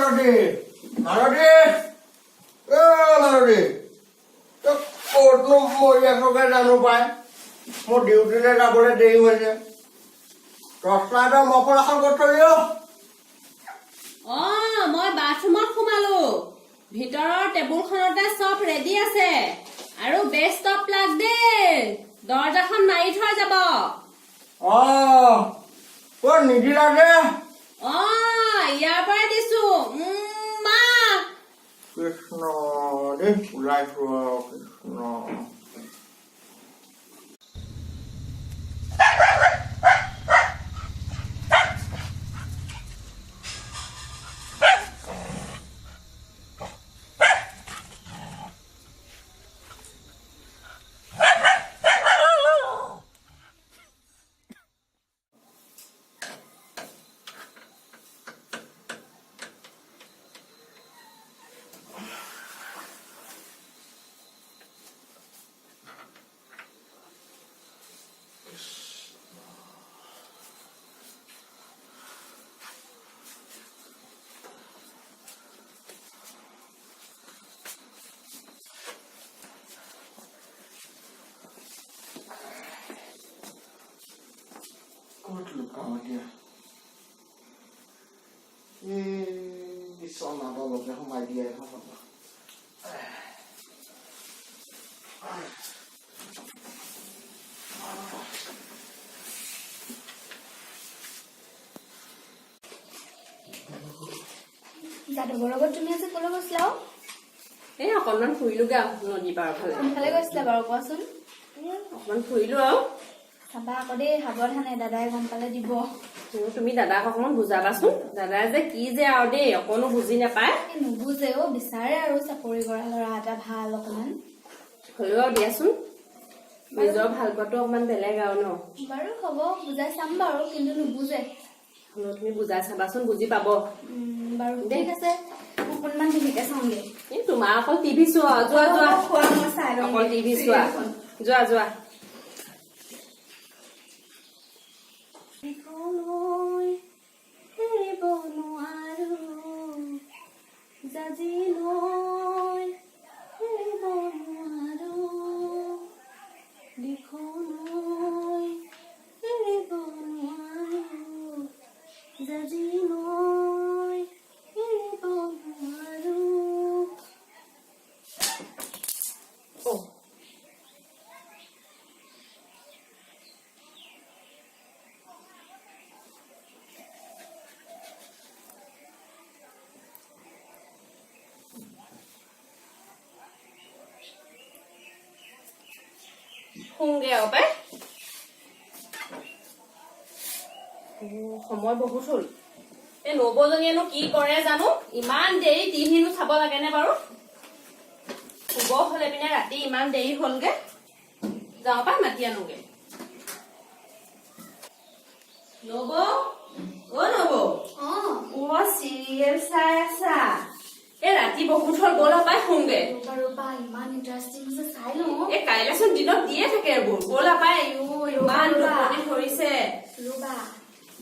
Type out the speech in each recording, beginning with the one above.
মালতী মালতী মালতী তই ক'তনো মৰি আছগে জানো পাই মোৰ ডিউটিলৈ যাবলৈ দেৰি হৈছে দহটা এটা মকল এখন ক'ত থলি মই বাথৰুমত সোমালো ভিতৰৰ টেবুলখনতে চব ৰেডি আছে আৰু বেষ্ট অফ লাক দেই দৰ্জাখন মাৰি থৈ যাব ক'ত নিদিলা যে ইয়াৰ পৰাই দিছো মা কৃষ্ণ দেই ওলাইছো কৃষ্ণ ক'ত লুকাওঁ এতিয়া বিচনাৰ লগে সোমাই দিয়ে যাদৱৰ লগত তুমি আজি ক'লৈ গৈছিলা এই অকণমান ফুৰিলোগে নদী পাৰৰ ফালে কোনফালে গৈছিলা বাৰু কোৱাচোন অকণমান ফুৰিলো আৰু চাবা আকৌ দেই সাৱধানে দাদাই গম পালে দিব তুমি দাদাক অকণমান বুজাবাচোন দাদাই যে কি যে আৰু দেই অকণো বুজি নাপায় নুবুজে বিচাৰে আৰু চাকৰি কৰা ল'ৰা এটা ভাল অকণমান হ'লেও আৰু দিয়াচোন নিজৰ ভাল পোৱাটো অকণমান বেলেগ আৰু ন বাৰু হ'ব বুজাই চাম বাৰু কিন্তু নুবুজে হ'লেও তুমি বুজাই চাবাচোন বুজি পাব বাৰু ঠিক আছে অকণমান টিভিকে চাওঁগে তোমাৰ অকল টিভি চোৱা যোৱা যোৱা চাই লওঁ অকল টিভি চোৱা যোৱা যোৱা শুংগে আৰু পাই সময় বহুত হ'ল এই নবৌজনীয়েনো কি কৰে জানো ইমান দেৰি টিভিনো চাব লাগে নে বাৰু শুব হলে পিনে ৰাতি ইমান দেৰি হ'লগে যাওঁ পাই মাতি আনোগে নবৌ নবৌ চিৰিয়েল চাই আছা এই ৰাতি বহুত হ'ল ব'লা পাই শুংগে ইমান ইণ্টাৰেষ্টিং হৈছে চাই লওঁ এই কাইলেচোন দিনত দিয়ে থাকে এইবোৰ ব'লা পাই ইমান টোপনি ধৰিছে ৰবা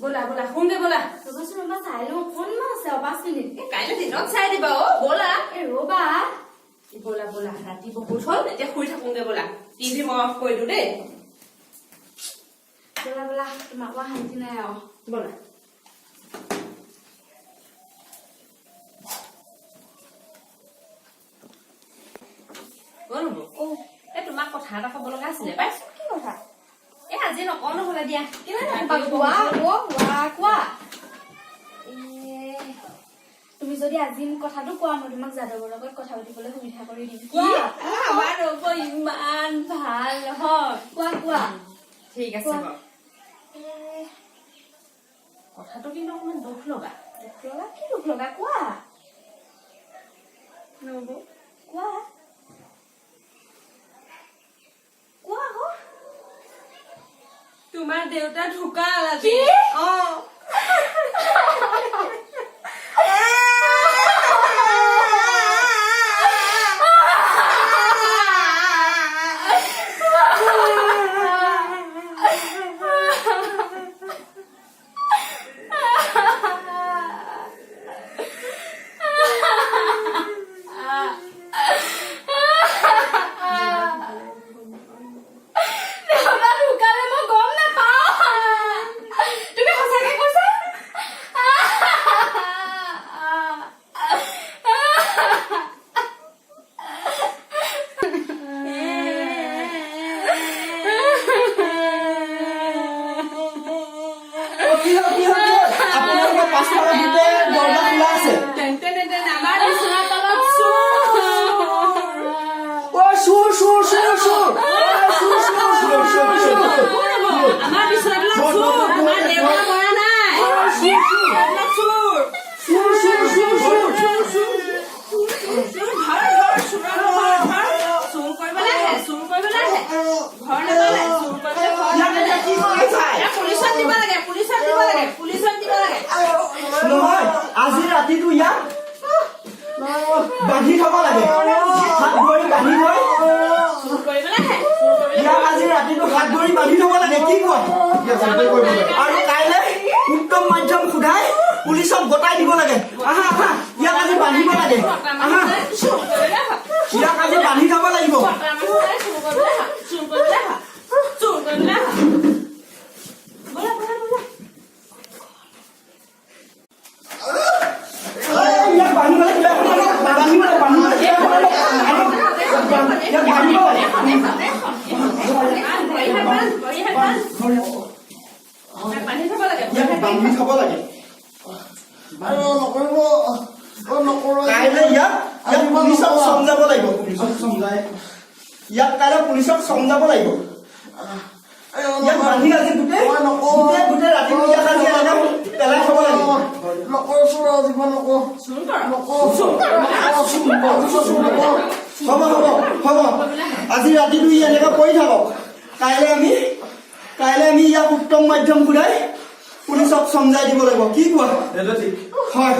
ব'লা ব'লা শুংগে ব'লা ৰবাচোন ৰবা চাই লওঁ অকণমান আছে 5 মিনিট এই কাইলে দিনত চাই দিবা ব'লা ৰবা ব'লা ব'লা ৰাতি বহুত হ'ল এতিয়া শুই থাকোগে ব'লা টিভি মই অফ কৰি দিওঁ দেই ব'লা তোমাক শান্তি নাই আৰু ব'লা তোমাক কথা এটা ক'ব লগা আছিলে পাই কি কথা এই আজি নকওঁ নহ'লে দিয়া কোৱা তুমি যদি আজি কথাটো কোৱা মই তোমাক যাদৱৰ লগত কথা পাতিবলৈ সুবিধা কৰি দিম আমাৰ নবৌ ইমান ভাল নহয় কোৱা ঠিক আছে বাৰু কথাটো কিন্তু অকমান দুখ লগা কি দুখ লগা কোৱা নবৌ কোৱা তোমাৰ দেউতা ঢুকাল আজি ঘৰ নাপালে চুৰ কৰিলে ঘৰ নাপালে কি কৰিছা? এ পুলিচত দিব লাগে পুলিচত দিব লাগে পুলিচত দিব লাগে নহয় আজি ৰাতিটো ইয়াক বান্ধি থব লাগে হাত ভৰি বান্ধি থৈ চুৰ কৰিবলৈ আহে চুৰ কৰিবলৈ ইয়াক আজি ৰাতিটো হাত ভৰি বান্ধি থব লাগে কি কয় আৰু কাইলৈ উত্তম মাধ্যম সোধাই পুলিচক গতাই দিব লাগে আহা আহা ইয়াক আজি বান্ধিব লাগে আহা চুৰ কৰিবলৈ আহা ইয়াক আজি বান্ধি থব লাগিব বৰ্তমান মানুহে চুৰ কৰিবলৈ আহা চুৰ কৰিবলৈ আহা চুৰ কৰিবলৈ আহা বলা বলা বলা ইয়াক বান্ধিবলৈ কিবা বান্ধিবলৈ ইয়াক বান্ধিব লাগে ইয়াক বান্ধি থব লাগে কাইলৈ ইয়াক পুলিচক চমজাব লাগিব ইয়াক কাইলৈ পুলিচক চমজাব লাগিব ইয়াক বান্ধি আজি গোটেই ৰাতিটো ইয়াক আজি এনেকৈ পেলাই থব লাগিব হ'ব আজি ৰাতিটো ই এনেকৈ পৰি থাকক কাইলৈ আমি ইয়াক উত্তম মাধ্যম ঘূৰাই পুলিচক চমজাই দিব লাগিব কি কোৱা হয়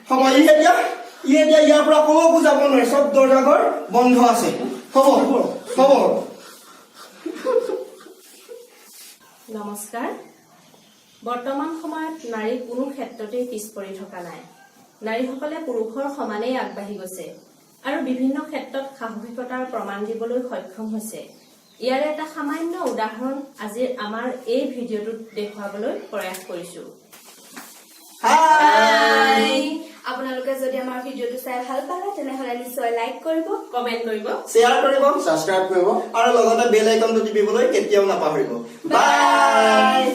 হ'ব ই এতিয়া ইয়াৰ পৰা ক'লৈকো যাব নোৱাৰে চব দৰ্জাঘৰ বন্ধ আছে হ'ব নমস্কাৰ বৰ্তমান সময়ত নাৰী কোনো ক্ষেত্ৰতেই পিছ পৰি থকা নাই নাৰীসকলে পুৰুষৰ সমানেই আগবাঢ়ি গৈছে আৰু বিভিন্ন ক্ষেত্ৰত সাহসিকতাৰ প্ৰমাণ দিবলৈ সক্ষম হৈছে ইয়াৰে এটা সামান্য উদাহৰণ আজি আমাৰ এই ভিডিঅ'টোত দেখুৱাবলৈ প্ৰয়াস কৰিছো আপোনালোকে যদি আমাৰ ভিডিঅ'টো চাই ভাল পালে তেনেহ'লে নিশ্চয় লাইক কৰিব কমেণ্ট কৰিব শ্বেয়াৰ কৰিব ছাবস্ক্ৰাইব কৰিব আৰু লগতে বেল আইকনটো টিপিবলৈ কেতিয়াও নাপাহৰিব বাই